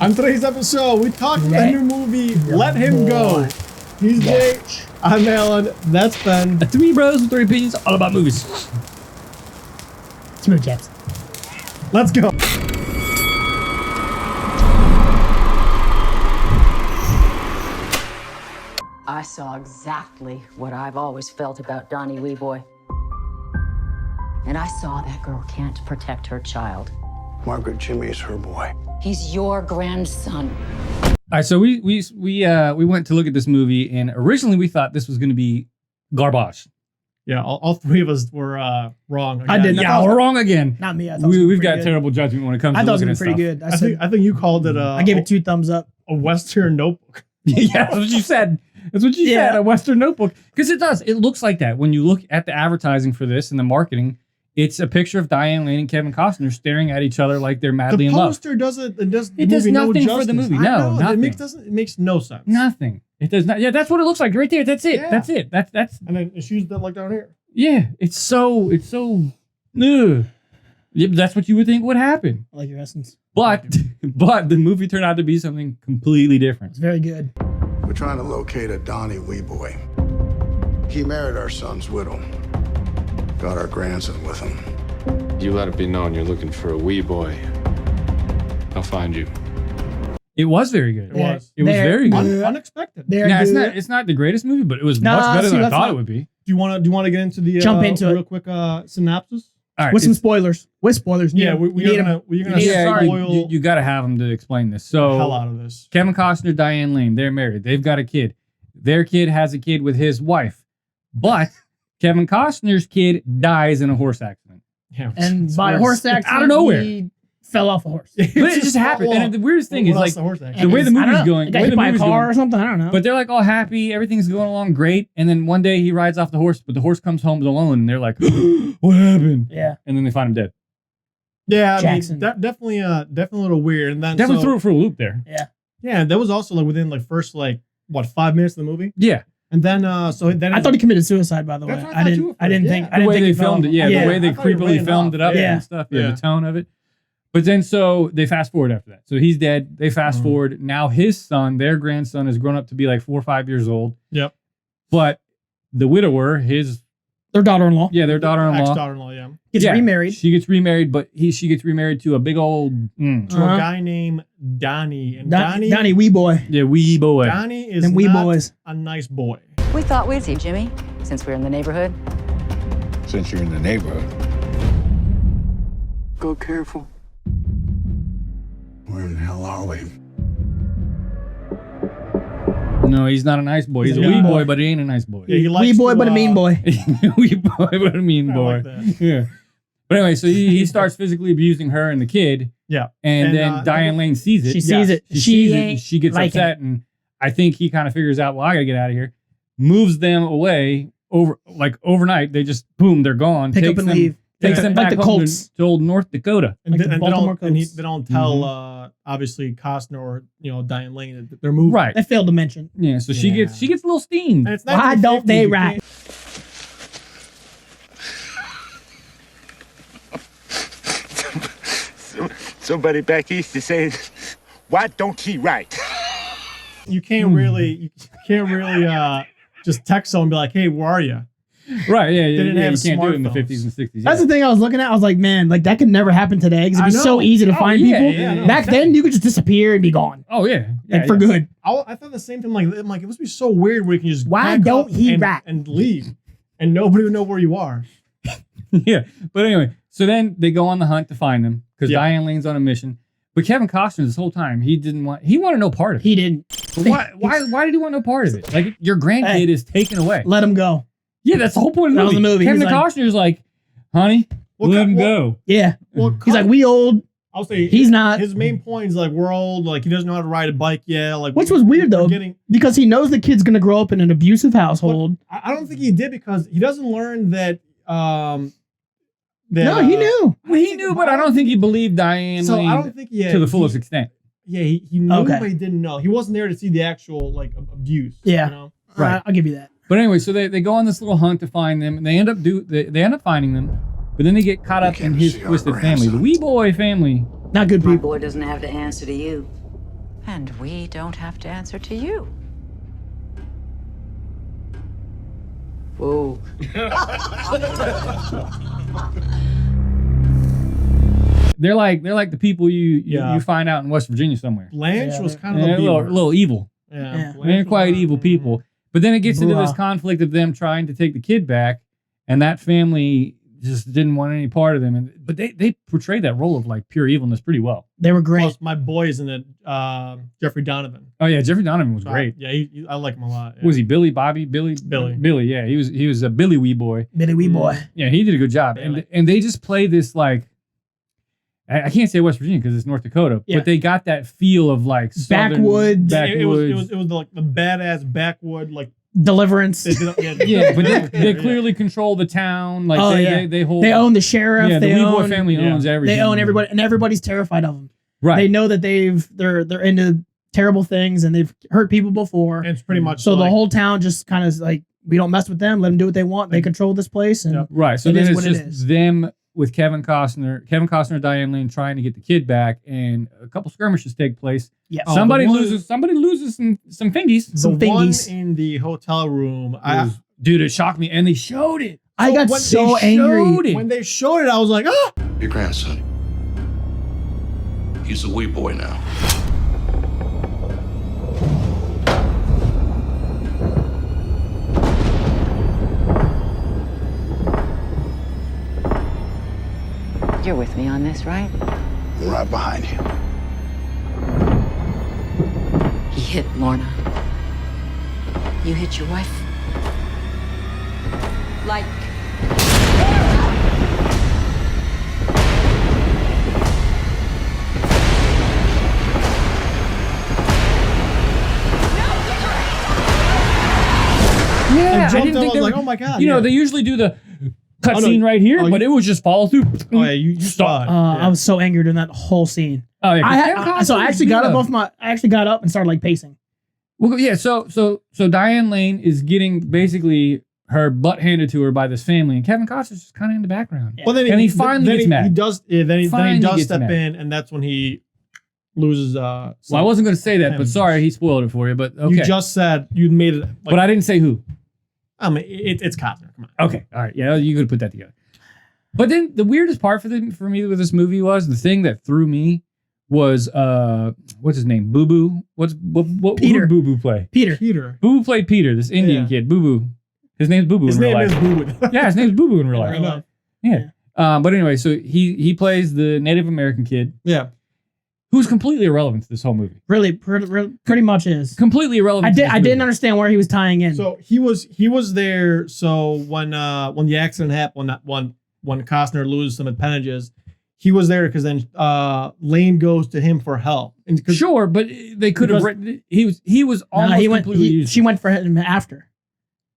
On today's episode, we talked about the new movie, Let Him Go. He's Jake. I'm Alan. That's Ben. Three bros with three opinions, all about movies. Smooth jabs. Let's go. I saw exactly what I've always felt about Donnie Weeboy. And I saw that girl can't protect her child. Margaret, Jimmy is her boy. He's your grandson. All right, so we went to look at this movie, and originally we thought this was going to be garbage. Yeah, all three of us were wrong. Again. I did. Yeah, we're wrong again. Not me. I thought We've got terrible judgment when it comes to looking at stuff. I thought it was pretty good. I think you called it. I gave it 2 thumbs up. A Western Notebook. Yeah, that's what you said. That's what you said. A Western Notebook, because it does. It looks like that when you look at the advertising for this and the marketing. It's a picture of Diane Lane and Kevin Costner staring at each other like they're madly in love. The poster doesn't. It does nothing no for the movie. I No, know, nothing. It makes no sense. Nothing. It does not. Yeah, that's what it looks like right there. That's it. Yeah. That's it. That's. And then shoes that like down here. Yeah, it's so. Ugh. Yeah, that's what you would think would happen. I like your essence. But the movie turned out to be something completely different. It's very good. We're trying to locate a Donnie Weeboy. He married our son's widow. Got our grandson with him. You let it be known you're looking for a wee boy. I'll find you. It was very good. It was very good. Unexpected. Yeah, it's not the greatest movie, but it was much better than I thought it would be. Do you want to get into the jump into real quick synopsis? All right, with some spoilers. With spoilers. Yeah, we're gonna spoil. You got to have them to explain this. So the hell out of this. Kevin Costner, Diane Lane, they're married. They've got a kid. Their kid has a kid with his wife, but Kevin Costner's kid dies in a horse accident. Yeah, and by a horse accident, out of nowhere, he fell off a horse. But it just happened. And the weirdest thing is like the way the movie's going. Got hit by a car or something. I don't know. But they're like all happy, everything's going along great, and then one day he rides off the horse, but the horse comes home alone, and they're like, "What happened?" Yeah, and then they find him dead. Yeah, Jackson. I mean, definitely a little weird. And then definitely threw it for a loop there. Yeah. That was also like within first 5 minutes of the movie. Yeah. And then, I thought he committed suicide. By the way, I didn't think the way they filmed it. Yeah, the way they creepily filmed it up and stuff. Yeah, the tone of it. But then, so they fast forward after that. So he's dead. They fast forward. Now his son, their grandson, has grown up to be like 4 or 5 years old. Yep. But the widower, their daughter-in-law. Yeah, their daughter-in-law. Ex-daughter-in-law. Yeah. Gets remarried. She gets remarried, but she gets remarried to a big old to a guy named Donnie. And Donnie wee boy. Yeah, wee boy. Donnie is wee boys. A nice boy. We thought we'd see Jimmy, since we're in the neighborhood. Since you're in the neighborhood. Go careful. Where in the hell are we? No, he's not a nice boy. He's a wee boy, but he ain't a nice boy. Yeah, he likes wee boy, but a mean boy. Wee boy, but a mean boy. Like yeah. But anyway, so he starts physically abusing her and the kid. Yeah. And then Diane Lane sees it. She sees it. She sees it. She gets upset, and I think he kind of figures out, well, I gotta get out of here. Moves them away overnight. They just they're gone. Pick up and leave. Takes them back the home Colts. to old North Dakota. And they don't tell obviously Costner or Diane Lane that they're moving. Right. They failed to mention. Yeah. So she gets a little steamed. And it's why don't they write? Somebody back east is saying, "Why don't he write?" You can't really just text someone and be like, "Hey, where are you?" Right, yeah. They didn't have you can't do it in the smartphones. 50s and 60s. That's the thing I was looking at. I was like, man, that could never happen today because it'd be so easy to find people. Yeah, Back then, you could just disappear and be gone. Oh, yeah. For good. I thought the same thing. I'm like, it must be so weird where you can just why don't he rap and leave, and nobody would know where you are. Yeah, but anyway, so then they go on the hunt to find them because Diane Lane's on a mission. But Kevin Costner, this whole time, he wanted no part of it. He didn't. But why did he want no part of it? Like, your grandkid is taken away. Let him go. Yeah, that's the whole point of the movie. Kevin Costner's like, honey, let him go. Yeah. He's like, we old. I'll say he's not. His main point is like, we're old. Like, he doesn't know how to ride a bike. Yeah. Like, which was weird though, because he knows the kid's gonna grow up in an abusive household. I don't think he did because he doesn't learn that. No, he knew. Well, he knew, but I don't think he believed Diane Lane I don't think to the fullest extent. Yeah, he knew, but he didn't know. He wasn't there to see the actual abuse. Yeah, you know? Right. I'll give you that. But anyway, so they go on this little hunt to find them, and they end up finding them, but then they get caught up in his twisted family, the wee boy family. Not good people. My boy doesn't have to answer to you. And we don't have to answer to you. Whoa. They're like the people you find out in West Virginia somewhere. Blanche was kind of a little evil. Yeah. They're quite evil people. But then it gets into this conflict of them trying to take the kid back, and that family just didn't want any part of them. But they portrayed that role of like pure evilness pretty well. They were great. Plus, my boy is in it. Jeffrey Donovan. Oh yeah, Jeffrey Donovan was great. Yeah, I like him a lot. Yeah. Was he Billy? Billy. Yeah, he was a Billy Wee Boy. Billy Wee Boy. Yeah, he did a good job. And they just play this like. I can't say West Virginia because it's North Dakota, but they got that feel of like backwoods. It was like the badass backwood like Deliverance. Yeah, but they clearly control the town. Like they hold. They own the sheriff. Yeah, the Wee Boy family owns everything. They own everybody, and everybody's terrified of them. Right. They know that they're into terrible things and they've hurt people before. And it's pretty much so the whole town just kind of like, we don't mess with them. Let them do what they want. They control this place. And right. So then it's just them with Kevin Costner, Diane Lane trying to get the kid back, and a couple skirmishes take place. Yeah. Somebody loses some fingies. The one in the hotel room, dude, it shocked me, and they showed it. I got so angry when they showed it. I was like, ah! Your grandson. He's a wee boy now. You're with me on this, right? I'm right behind you. He hit Lorna. You hit your wife? Like... Yeah, I didn't think I was like, oh my god. You know, they usually do the cutscene right here, but it was just follow through. Oh yeah, you stop. I was so angry during that whole scene. Oh yeah, so I actually got up and started like pacing. Well, yeah. So Diane Lane is getting basically her butt handed to her by this family, and Kevin Costner's just kind of in the background. Well, then he finally gets mad. He does. Yeah, then he does step in, and that's when he loses. Well, I wasn't going to say that, but sorry, he spoiled it for you. But okay. You just said you made it, like, but I didn't say who. I mean, it's Costner. Come on. Okay, all right, yeah, you could put that together. But then the weirdest part for me with this movie was the thing that threw me was what's his name? Boo Boo. What Peter. Boo Boo play? Peter. Boo Boo played Peter, this Indian kid. Boo Boo. His name's Boo Boo in real life. His name is Boo Boo. Yeah, his name's Boo Boo in real life. I know. Yeah. But anyway, so he plays the Native American kid. Yeah. Who's completely irrelevant to this whole movie. Really, pretty much is. Completely irrelevant. I didn't understand where he was tying in. So he was there. So when the accident happened, when Costner loses some appendages, he was there because then Lane goes to him for help. Sure, but they could have. He was almost completely useless. She went for him after.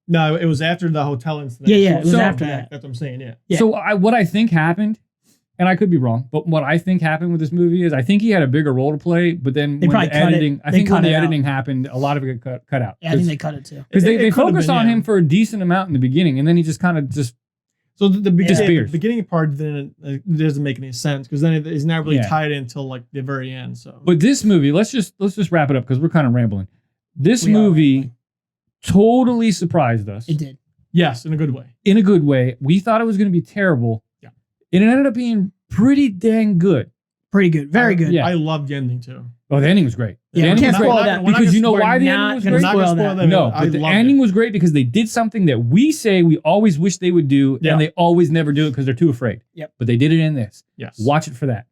No, it was after the hotel incident. Yeah, it was after that. That's what I'm saying. Yeah. So what I think happened. And I could be wrong, but what I think happened with this movie is I think he had a bigger role to play, but then when the editing, happened, a lot of it got cut out. Yeah, I think they cut it too. Because they focused on him for a decent amount in the beginning, and then he just kind of just so the disappears. The beginning part then it doesn't make any sense because then it's not really tied in until like the very end. So, but this movie, let's just wrap it up because we're kind of rambling. This movie totally surprised us. It did. Yes, in a good way. In a good way. We thought it was going to be terrible. And it ended up being pretty dang good. Pretty good. Very good. Yeah. I loved the ending too. Oh, the ending was great. Yeah, the ending can't spoil that. Because you know why the ending was great? We're not going to spoil that. No, but the ending was great because they did something that we say we always wish they would do, and they always never do it because they're too afraid. Yep. But they did it in this. Yes. Watch it for that.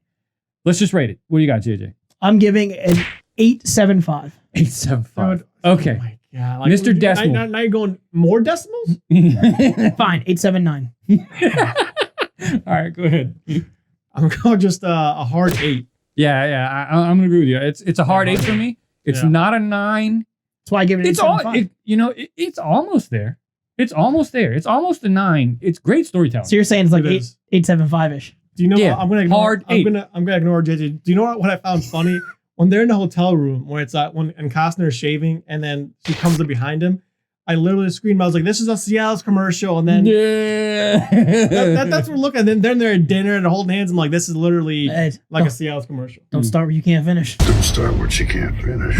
Let's just rate it. What do you got, JJ? I'm giving an 8.75. 8.75. Okay. Oh my God. Like, Mr. Decimal. Now you're going more decimals? Fine. 8.79. All right, go ahead. I'm going just a hard 8. Yeah, I'm gonna agree with you. It's a hard 8 for me. It's not a 9. That's why I give it. It's it's almost there. It's almost there. It's almost a 9. It's great storytelling. So you're saying it's like 8.75 ish. Do you know? Yeah, what? I'm gonna ignore, hard 8. I'm gonna ignore JJ. Do you know what I found funny when they're in the hotel room where it's when Costner is shaving and then she comes up behind him? I literally screamed. I was like, "This is a Cialis commercial," and then that's what we're looking at. Then they're at dinner and holding hands. I'm like, "This is literally Ed, like a Cialis commercial." Don't start where you can't finish. Don't start what you can't finish.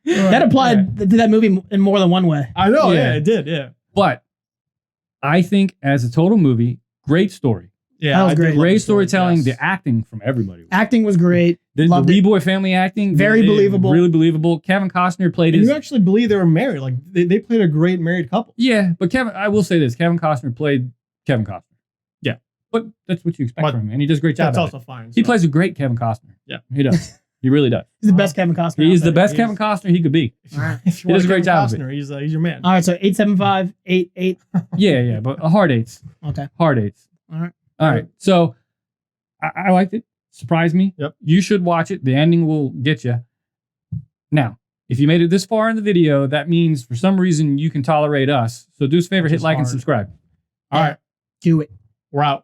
That applied to that movie in more than one way. I know. Yeah, it did. Yeah. But I think as a total movie, great story. Yeah, That was great. Great storytelling. The acting from everybody. Acting was great. The Wee Boy family acting. Very believable. Really believable. Kevin Costner played And his... you actually believe they were married. Like they played a great married couple. Yeah, but I will say this. Kevin Costner played Kevin Costner. Yeah. But that's what you expect from him. And he does a great job. That's at also it. fine. He plays a great Kevin Costner. Yeah. He does. He really does. He's the best Kevin Costner. He's the best Kevin Costner he could be. If you He want does a great Kevin job of Costner, he's your man. All right, so 875-88. Yeah, but a hard eights. Okay. Hard eights. All right. So I liked it. Surprised me. Yep. You should watch it. The ending will get you. Now, if you made it this far in the video, that means for some reason you can tolerate us. So do us a favor, hit like and subscribe. All right. Do it. We're out.